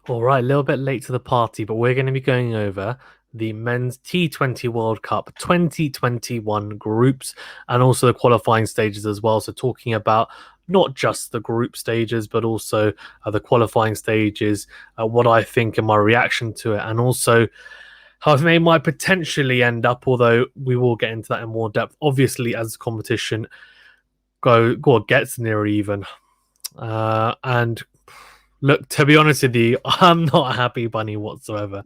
All right, a little bit late to the party, but we're going to be going over the men's T20 World Cup 2021 groups and also the qualifying stages as well. So, talking about not just the group stages, but also the qualifying stages, what I think and my reaction to it, and also how they might potentially end up, although we will get into that in more depth. Obviously, as the competition gets nearer even. And look, to be honest with you, I'm not a happy bunny whatsoever.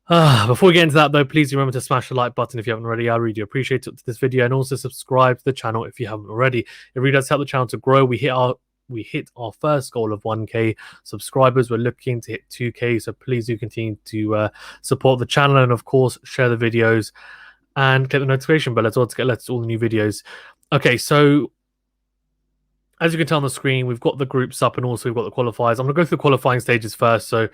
Before we get into that, though, please remember to smash the like button if you haven't already. I really do appreciate it to this video, and also subscribe to the channel if you haven't already. It really does help the channel to grow. We hit our first goal of 1k subscribers. We're looking to hit 2k, so please do continue to support the channel, and of course share the videos and click the notification bell as well to get alerts to all the new videos. Okay, so as you can tell on the screen, we've got the groups up and also we've got the qualifiers. I'm going to go through the qualifying stages first. So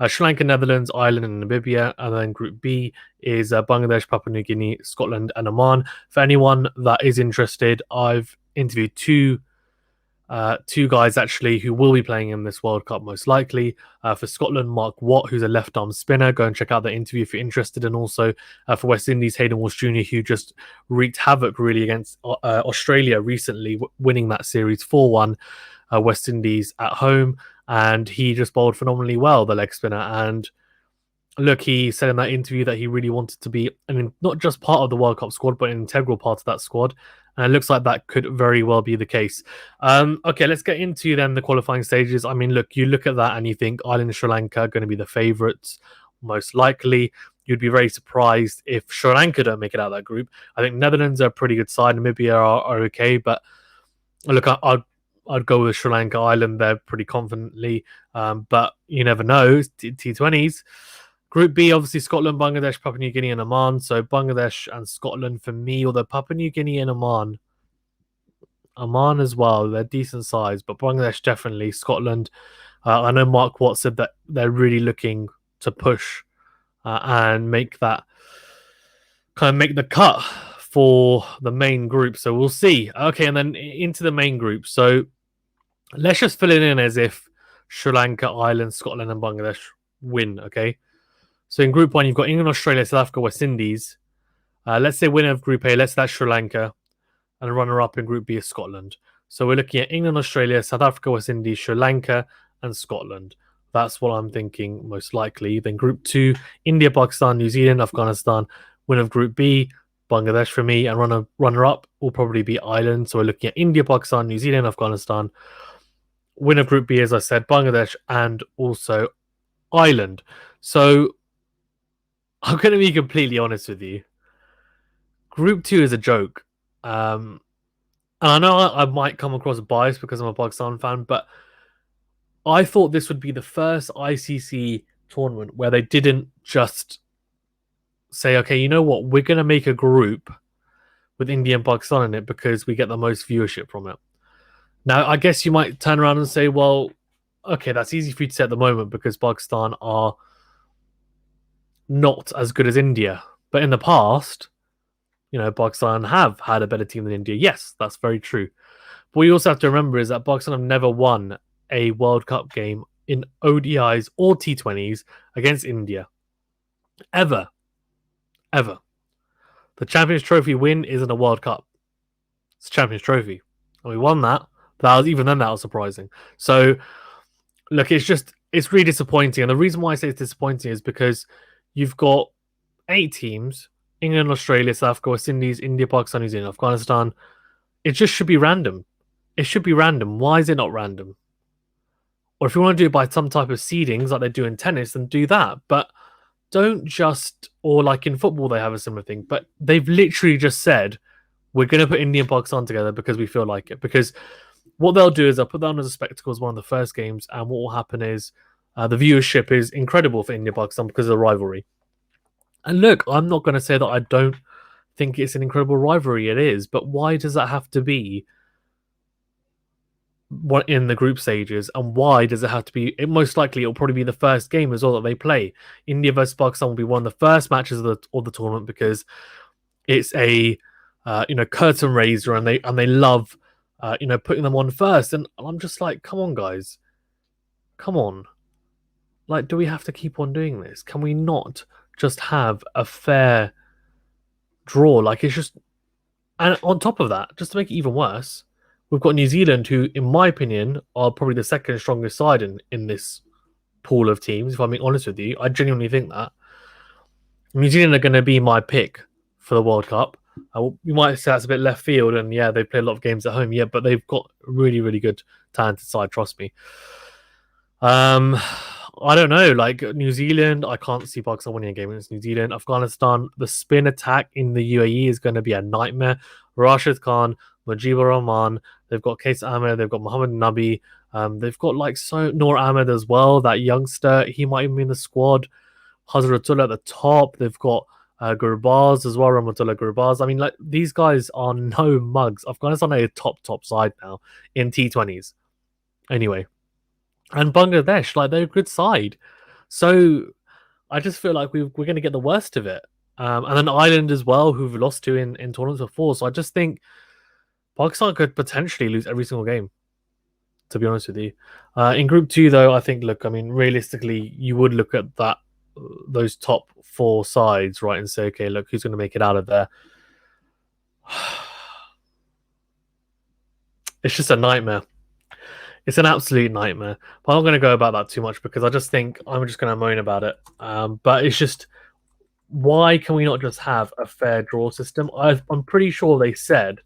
Sri Lanka, Netherlands, Ireland, and Namibia. And then Group B is Bangladesh, Papua New Guinea, Scotland, and Oman. For anyone that is interested, I've interviewed two guys actually who will be playing in this World Cup most likely. For Scotland, Mark Watt, who's a left arm spinner. Go and check out the interview if you're interested. And also for West Indies, Hayden Walsh Jr., who just wreaked havoc really against Australia recently, winning that series 4-1. West Indies at home, and he just bowled phenomenally well, the leg spinner. And look, he said in that interview that he really wanted to be not just part of the World Cup squad, but an integral part of that squad. And it looks like that could very well be the case. Okay, let's get into then the qualifying stages. I mean, look, you look at that and you think Ireland and Sri Lanka are going to be the favourites, most likely. You'd be very surprised if Sri Lanka don't make it out of that group. I think Netherlands are a pretty good side. Namibia are okay, but look, I'd go with Sri Lanka. Ireland, they're pretty confidently, but you never know. T20s. Group B, obviously Scotland, Bangladesh, Papua New Guinea, and Oman. So Bangladesh and Scotland for me, although Papua New Guinea and Oman as well, they're decent size, but Bangladesh definitely. Scotland, I know Mark Watt said that they're really looking to push and make that kind of make the cut for the main group. So we'll see. Okay, and then into the main group. So let's just fill it in as if Sri Lanka, Ireland, Scotland, and Bangladesh win. Okay. So in Group 1, you've got England, Australia, South Africa, West Indies. Let's say winner of Group A, let's say that's Sri Lanka. And runner-up in Group B is Scotland. So we're looking at England, Australia, South Africa, West Indies, Sri Lanka, and Scotland. That's what I'm thinking most likely. Then Group 2, India, Pakistan, New Zealand, Afghanistan. Winner of Group B, Bangladesh for me. And runner-up will probably be Ireland. So we're looking at India, Pakistan, New Zealand, Afghanistan. Winner of Group B, as I said, Bangladesh and also Ireland. So I'm going to be completely honest with you. Group 2 is a joke. And I know I might come across biased because I'm a Pakistan fan, but I thought this would be the first ICC tournament where they didn't just say, okay, you know what, we're going to make a group with India and Pakistan in it because we get the most viewership from it. Now, I guess you might turn around and say, well, okay, that's easy for you to say at the moment because Pakistan are not as good as India. But in the past, you know, Pakistan have had a better team than India. Yes, that's very true. But what you also have to remember is that Pakistan have never won a World Cup game in ODIs or T20s against India. Ever. Ever. The Champions Trophy win isn't a World Cup. It's a Champions Trophy. And we won that. But even then, that was surprising. So, look, it's really disappointing. And the reason why I say it's disappointing is because you've got 8 teams: England, Australia, South Africa, West Indies, India, Pakistan, New Zealand, Afghanistan. It just should be random. It should be random. Why is it not random? Or if you want to do it by some type of seedings like they do in tennis, then do that. But don't just, or like in football, they have a similar thing. But they've literally just said, we're going to put India and Pakistan together because we feel like it. Because what they'll do is they'll put that on as a spectacle as one of the first games. And what will happen is the viewership is incredible for India and Pakistan because of the rivalry. And look, I'm not going to say that I don't think it's an incredible rivalry. It is. But why does that have to be in the group stages? And why does it have to be? Most likely, it'll probably be the first game as well that they play. India versus Pakistan will be one of the first matches of the tournament because it's a curtain raiser, and they love putting them on first. And I'm just like, come on, guys, come on. Like, do we have to keep on doing this? Can we not just have a fair draw? Like, it's just. And on top of that, just to make it even worse, we've got New Zealand, who, in my opinion, are probably the second strongest side in this pool of teams. If I'm being honest with you, I genuinely think that New Zealand are going to be my pick for the World Cup. You might say that's a bit left field, and yeah, they play a lot of games at home, yeah, but they've got really, really good talented side. Trust me. Um, I don't know. Like New Zealand, I can't see Pakistan winning a game against New Zealand. Afghanistan, the spin attack in the UAE is going to be a nightmare. Rashid Khan, Mujibur Rahman, they've got Qais Ahmed, they've got Mohammed Nabi, they've got like so Noor Ahmed as well. That youngster, he might even be in the squad. Hazratullah at the top. They've got Gurbaz as well, Rahmatullah Gurbaz. I mean, like these guys are no mugs. Afghanistan are a top side now in T20s. Anyway, and Bangladesh, like they're a good side. So I just feel like we're going to get the worst of it. And then Ireland as well, who've lost to in tournaments before. So I just think Pakistan could potentially lose every single game, to be honest with you. In Group 2, though, I think, look, I mean, realistically, you would look at those top four sides, right, and say, okay, look, who's going to make it out of there? It's just a nightmare. It's an absolute nightmare. But I'm not going to go about that too much because I just think I'm just going to moan about it. But it's just, why can we not just have a fair draw system? I'm pretty sure they said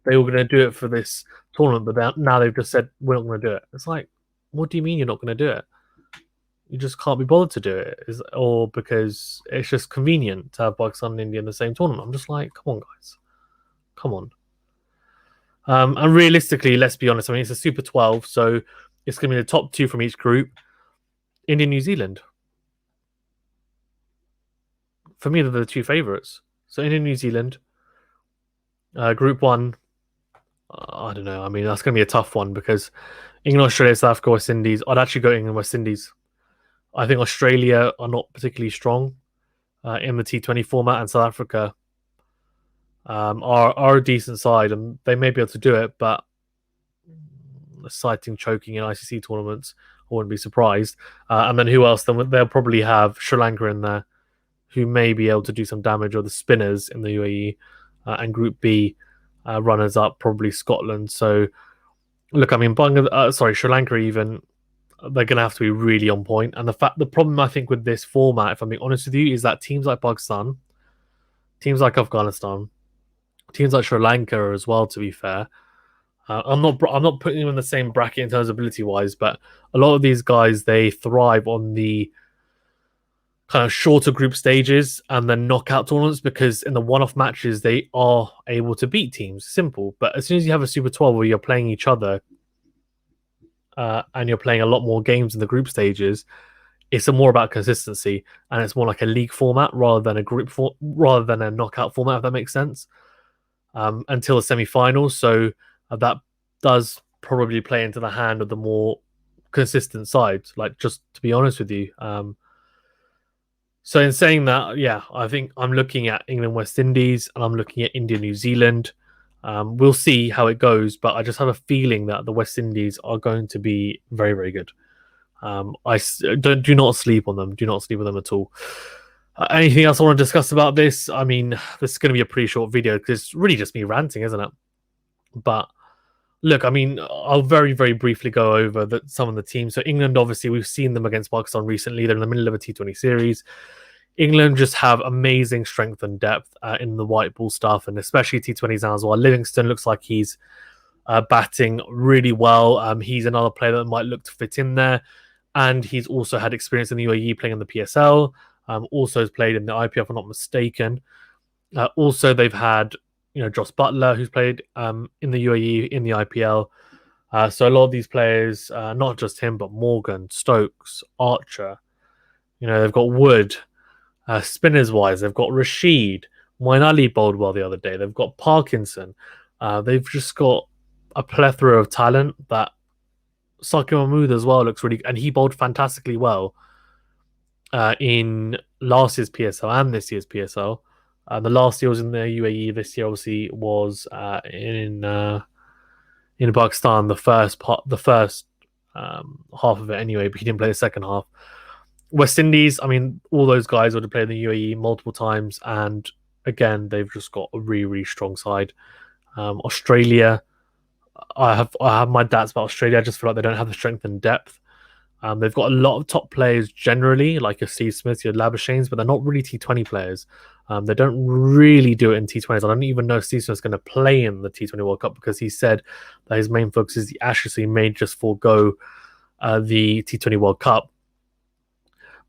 they were going to do it for this tournament, but now they've just said we're not going to do it. It's like, what do you mean you're not going to do it? You just can't be bothered to do it, or because it's just convenient to have Pakistan and India in the same tournament. I'm just like, come on, guys, come on. And realistically, let's be honest. I mean, it's a Super 12, so it's going to be the top two from each group. India, New Zealand. For me, they're the two favourites. So India, New Zealand. Group 1. I don't know. I mean, that's going to be a tough one because England, Australia, South Africa, West Indies. I'd actually go England, West Indies. I think Australia are not particularly strong in the T20 format, and South Africa are a decent side, and they may be able to do it, but citing choking in ICC tournaments, I wouldn't be surprised. And then who else? Then they'll probably have Sri Lanka in there, who may be able to do some damage, or the spinners in the UAE. And Group B, runners up, probably Scotland. So, look, I mean, Sri Lanka even, they're going to have to be really on point. And the problem I think with this format, if I'm being honest with you, is that teams like Pakistan, teams like Afghanistan, teams like Sri Lanka as well, to be fair, I'm not putting them in the same bracket in terms of ability wise, but a lot of these guys, they thrive on the kind of shorter group stages and then knockout tournaments, because in the one-off matches they are able to beat teams. Simple. But as soon as you have a Super 12 where you're playing each other, and you're playing a lot more games in the group stages, it's more about consistency, and it's more like a league format rather than rather than a knockout format, if that makes sense. Until the semi-finals, so that does probably play into the hand of the more consistent sides. Like, just to be honest with you. So in saying that, yeah, I think I'm looking at England, West Indies, and I'm looking at India, New Zealand. We'll see how it goes, but I just have a feeling that the West Indies are going to be very, very good. Do not sleep on them. Do not sleep on them at all. Anything else I want to discuss about this? I mean, this is going to be a pretty short video because it's really just me ranting, isn't it? But look, I mean, I'll very, very briefly go over some of the teams. So England, obviously, we've seen them against Pakistan recently. They're in the middle of a T20 series. England just have amazing strength and depth in the white ball stuff, and especially T20s now as well. Livingston looks like he's batting really well. He's another player that might look to fit in there. And he's also had experience in the UAE playing in the PSL. Also has played in the IPL, if I'm not mistaken. Also, they've had Joss Butler, who's played in the UAE in the IPL. So a lot of these players, not just him, but Morgan, Stokes, Archer. They've got Wood. Spinners wise, they've got Rashid. Moeen Ali bowled well the other day. They've got Parkinson. They've just got a plethora of talent. That Sakir Mahmood as well looks really, and he bowled fantastically well in last year's PSL and this year's PSL. The last year was in the UAE. This year, obviously, was in Pakistan. The first half of it, anyway, but he didn't play the second half. West Indies, I mean, all those guys would have played in the UAE multiple times, and again, they've just got a really, really strong side. Australia, I have my doubts about Australia. I just feel like they don't have the strength and depth. They've got a lot of top players generally, like your Steve Smiths, your Labuschagnes, but they're not really T20 players. They don't really do it in T20s. I don't even know if Steve Smith's going to play in the T20 World Cup because he said that his main focus is the Ashes, so he may just forego the T20 World Cup.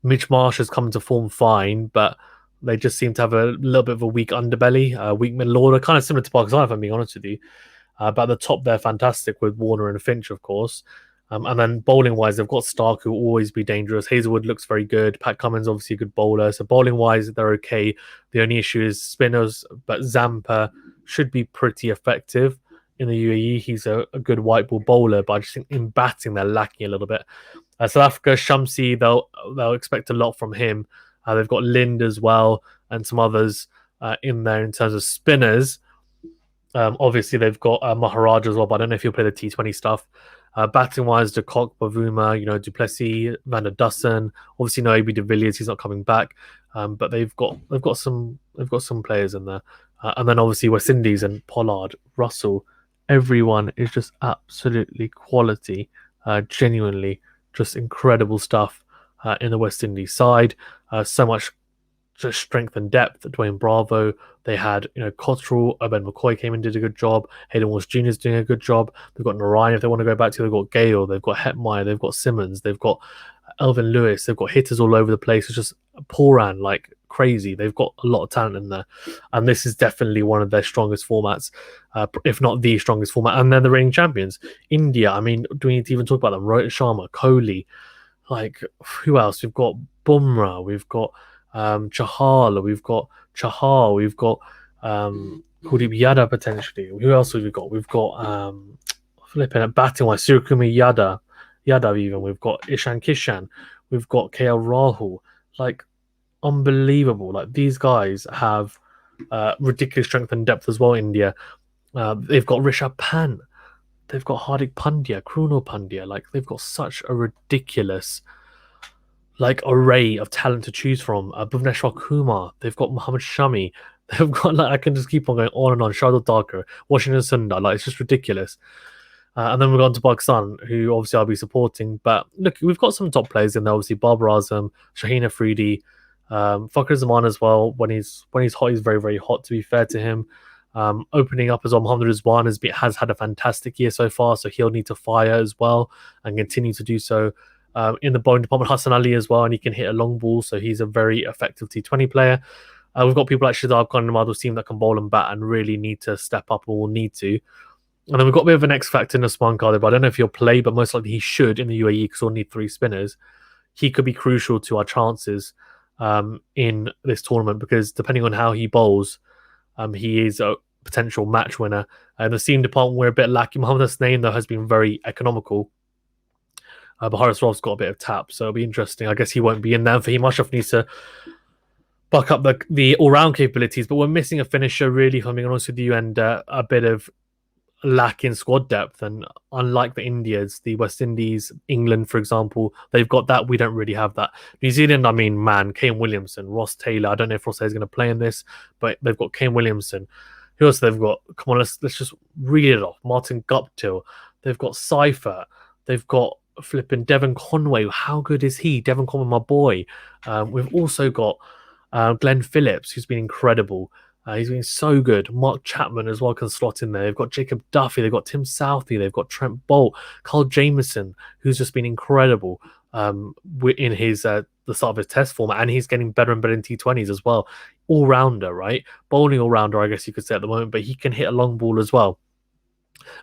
Mitch Marsh has come into form fine, but they just seem to have a little bit of a weak underbelly, weak middle order, kind of similar to Pakistan, if I'm being honest with you. But at the top, they're fantastic with Warner and Finch, of course. And then bowling wise, they've got Stark, who will always be dangerous. Hazelwood looks very good. Pat Cummins, obviously a good bowler. So bowling wise, they're okay. The only issue is spinners, but Zampa should be pretty effective in the UAE. He's a good white ball bowler, but I just think in batting, they're lacking a little bit. South Africa, Shamsi, they'll expect a lot from him. They've got Lind as well and some others in there in terms of spinners. Obviously, they've got Maharaj as well, but I don't know if he'll play the T20 stuff. Batting wise, De Kock, Bavuma, Duplessis, Van der Dussen. Obviously, no AB de Villiers, he's not coming back. But they've got some players in there, and then obviously West Indies and Pollard, Russell. Everyone is just absolutely quality, genuinely just incredible stuff in the West Indies side. So much just strength and depth. Dwayne Bravo, they had, Cottrell, Ben McCoy came in, did a good job. Hayden Walsh Jr. is doing a good job. They've got Narayan if they want to go back to. They've got Gale, they've got Hetmeyer, they've got Simmons, they've got Elvin Lewis, they've got hitters all over the place. It's just Poran like crazy. They've got a lot of talent in there, and this is definitely one of their strongest formats, if not the strongest format. And they're the reigning champions. India, I mean, do we need to even talk about them? Rohit Sharma, Kohli, like who else? We've got Bumrah, we've got Chahal, we've got Chahal, we've got Kuldeep Yadav potentially. Who else have we got? We've got flipping at batting wise, Suryakumar Yadav even. We've got Ishan Kishan, we've got KL Rahul. Like unbelievable. Like these guys have ridiculous strength and depth as well. India, they've got Rishabh Pant, they've got Hardik Pandya, Krunal Pandya. Like they've got such a ridiculous array of talent to choose from. Bhuvneshwar Kumar, they've got Muhammad Shami, they've got I can just keep on going on and on. Shardul Thakur, Washington Sundar, it's just ridiculous. And then we've gone to Pakistan, who obviously I'll be supporting. But look, we've got some top players in there. Obviously, Babar Azam, Shaheen Afridi, Fakhar Zaman as well. When he's hot, he's very, very hot. To be fair to him, opening up as well, Mohammad Rizwan has had a fantastic year so far, so he'll need to fire as well and continue to do so. In the bowling department, Hassan Ali as well, and he can hit a long ball, so he's a very effective T20 player. We've got people like Shadab Khan and Namad's team that can bowl and bat and really need to step up or will need to. And then we've got a bit of an X factor in Usman Qadir, but I don't know if he'll play, but most likely he should in the UAE because we'll need 3 spinners. He could be crucial to our chances in this tournament because depending on how he bowls, he is a potential match winner. And the seam department, we're a bit lacking. Mohammad Hasnain, though, has been very economical. But Haris Rolf's got a bit of tap, so it'll be interesting. I guess he won't be in there. For him, Ashraf needs to buck up the all-round capabilities, but we're missing a finisher, really, if I'm being honest with you, and a bit of lack in squad depth. And unlike the Indias, the West Indies, England, for example, they've got that. We don't really have that. New Zealand, I mean, man, Kane Williamson, Ross Taylor. I don't know if Ross Taylor's going to play in this, but they've got Kane Williamson. Who else they've got? Come on, let's just read it off. Martin Guptill. They've got Cypher. They've got flipping Devon Conway. How good is he? Devon Conway, my boy. We've also got Glenn Phillips, who's been incredible. He's been so good. Mark Chapman as well can slot in there. They've got Jacob Duffy. They've got Tim Southey. They've got Trent Bolt. Carl Jameson, who's just been incredible in his the start of his test format. And he's getting better and better in T20s as well. All-rounder, right? Bowling all-rounder, I guess you could say at the moment. But he can hit a long ball as well.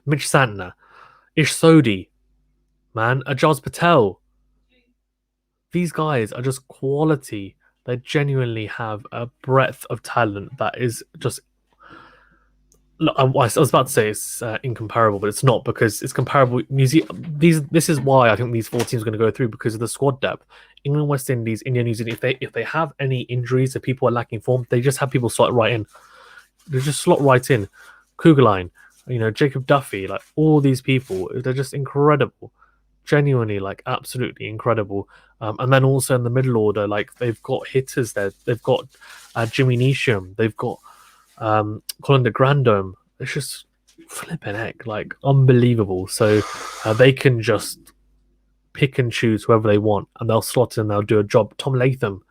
Mitch Santner. Ish Sodhi. Man. Ajaz Patel. These guys are just quality. They genuinely have a breadth of talent that is just... I was about to say it's incomparable, but it's not, because it's comparable. This is why I think these 4 teams are going to go through, because of the squad depth. England, West Indies, India, New Zealand. If they have any injuries, if people are lacking form, they just have people slot right in. They just slot right in. Kugelheim, Jacob Duffy, all these people, they're just incredible. Genuinely, like absolutely incredible. And then also in the middle order, like they've got hitters there. They've got Jimmy Neesham. They've got Colin de Grandome. It's just flipping heck, like unbelievable. So they can just pick and choose whoever they want, and they'll slot in. They'll do a job. Tom Latham,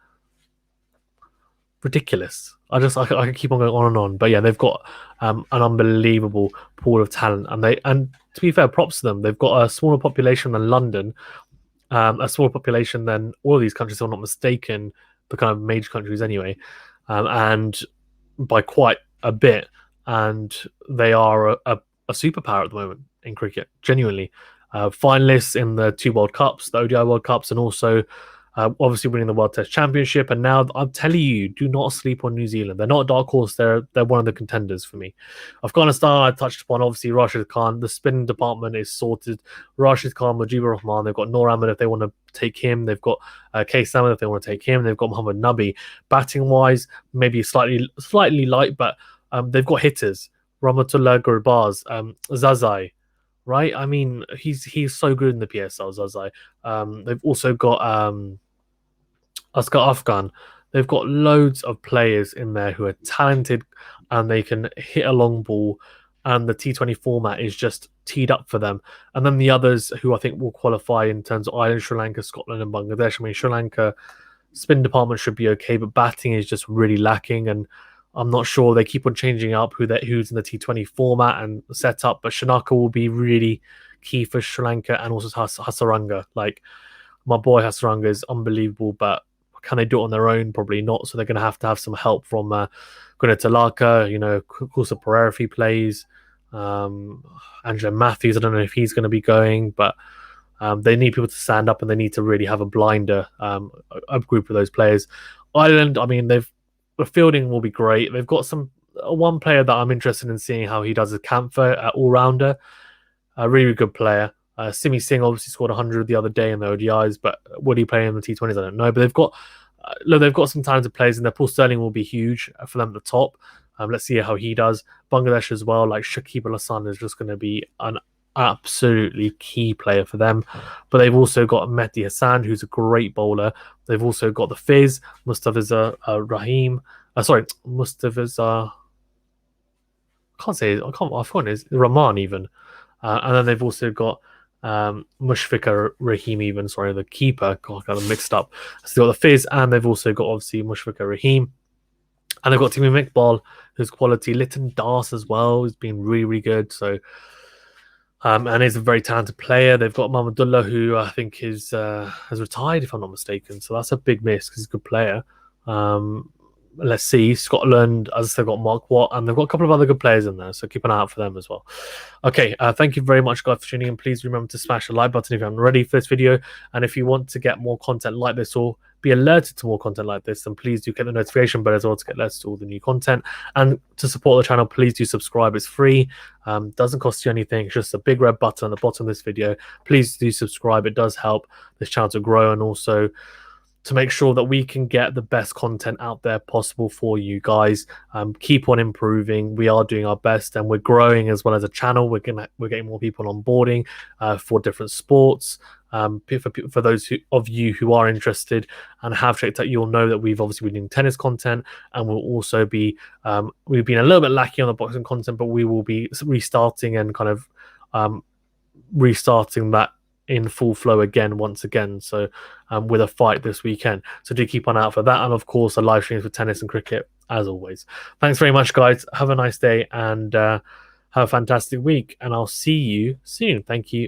ridiculous. I can keep on going on and on. But yeah, they've got an unbelievable pool of talent, and to be fair, props to them. They've got a smaller population than London, a smaller population than all of these countries, if I'm not mistaken, the kind of major countries anyway, and by quite a bit. And they are a superpower at the moment in cricket, genuinely. Finalists in the two World Cups, the ODI World Cups, and also obviously winning the World Test Championship. And now I'm telling you, do not sleep on New Zealand. They're not a dark horse. They're one of the contenders for me. Afghanistan, I touched upon, obviously, Rashid Khan. The spin department is sorted. Rashid Khan, Mujibur Rahman. They've got Noor Ahmed if they want to take him. They've got Case Ahmed if they want to take him. They've got Mohammad Nabi. Batting-wise, maybe slightly light, but they've got hitters. Rahmatullah Gurbaz, Zazai, right? I mean, he's so good in the PSL, Zazai. They've also got Askar Afghan. They've got loads of players in there who are talented and they can hit a long ball. And the T20 format is just teed up for them. And then the others who I think will qualify in terms of Ireland, Sri Lanka, Scotland, and Bangladesh. I mean, Sri Lanka spin department should be okay, but batting is just really lacking. And I'm not sure. They keep on changing up who's in the T20 format and setup, but Shanaka will be really key for Sri Lanka, and also Hasaranga. Like, my boy Hasaranga is unbelievable, but can they do it on their own? Probably not. So they're going to have some help from Guinea Talaka, Kusa Pereira if he plays, Angelo Matthews. I don't know if he's going to be going, but they need people to stand up and they need to really have a blinder, a group of those players. Ireland, I mean, the fielding will be great. They've got one player that I'm interested in seeing how he does as Camphor, all-rounder, a really good player. Simi Singh obviously scored 100 the other day in the ODIs, but would he play in the T20s? I don't know. But they've got some talented players in there. Paul Sterling will be huge for them at the top. Let's see how he does. Bangladesh as well, like Shakib Al Hassan is just going to be an absolutely key player for them. But they've also got Mehdi Hassan, who's a great bowler. They've also got the Fizz, Mustafiz Rahim. Mustafiz. I forgot his Rahman even. And then they've also got Mushfiqur Rahim, even, the keeper. God, I got them mixed up. So they've got the Fizz, and they've also got obviously Mushfiqur Rahim. And they've got Timmy Iqbal, who's quality. Lytton Das as well, who's been really, really good. So, and is a very talented player. They've got Mahmudullah, who I think has retired, if I'm not mistaken. So that's a big miss because he's a good player. Let's see. Scotland, as I said, got Mark Watt, and they've got a couple of other good players in there, so keep an eye out for them as well. Okay, thank you very much, guys, for tuning in. Please remember to smash the like button if you haven't already for this video, and if you want to get more content like this or be alerted to more content like this, then please do get the notification bell as well to get alerted to all the new content. And to support the channel, please do subscribe. It's free, doesn't cost you anything. It's just a big red button at the bottom of this video. Please do subscribe. It does help this channel to grow, and also to make sure that we can get the best content out there possible for you guys. Keep on improving. We are doing our best, and we're growing as well as a channel. We're getting more people onboarding for different sports. For those of you who are interested and have checked out, you'll know that we've obviously been doing tennis content, and we'll also be we've been a little bit lacking on the boxing content, but we will be restarting and kind of restarting that in full flow once again, so with a fight this weekend. So do keep on out for that, and of course the live streams for tennis and cricket as always. Thanks very much, guys. Have a nice day, and have a fantastic week, and I'll see you soon. Thank you.